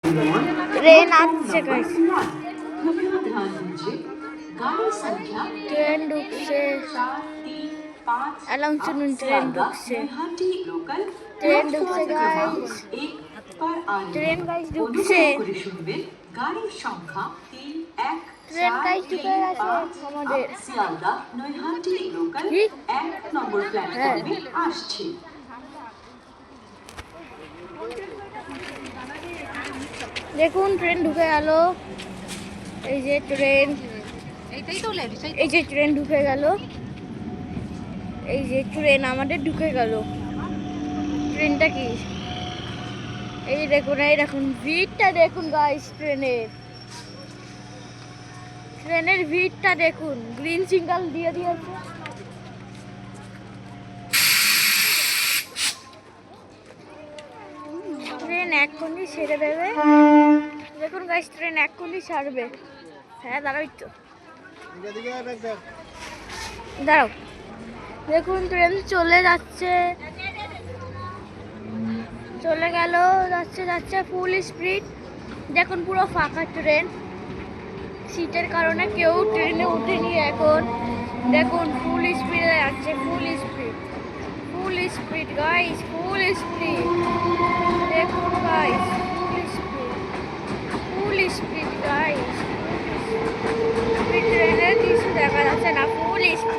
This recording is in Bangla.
ट्रेन আসছে गाइस ट्रेन ঢুকছে अलार्म सुनुन ट्रेन ঢুকছে गाइस ट्रेन गाइस ঢুকছে গাড়ির সংখ্যা 3 ट्रेन गाइस ঢুকে গেছে আমাদের শিয়ালদা নৈহাটি লোকাল 1 নম্বর প্ল্যাটফর্মে আসছে। দেখুন ট্রেন ঢুকে গেল এই যে ট্রেন এই যে ট্রেন ঢুকে গেল এই যে ট্রেন আমাদের ঢুকে গেল ট্রেনটা কি এই দেখুন ভিড়টা দেখুন গাইস ট্রেনের ভিড়টা দেখুন গ্রিন সিগন্যাল দিয়ে দিয়েছে ট্রেন এক্ষুনি ছেড়ে দেবে দেখুন গাইস ট্রেন এক্ষুনি ছাড়বে হ্যাঁ দাঁড়াই তো দাঁড়াও দেখুন ট্রেন চলে যাচ্ছে চলে গেল যাচ্ছে ফুল স্পিড দেখুন পুরো ফাঁকা ট্রেন সিটের কারণে কেউ ট্রেনে ওঠেনি এখন দেখুন ফুল স্পিডে যাচ্ছে full speed guys full speed দেখুন গাইস ফুল স্পিড গাইস ট্রেনের কিছু দেখা যাচ্ছে না ফুল স্পিড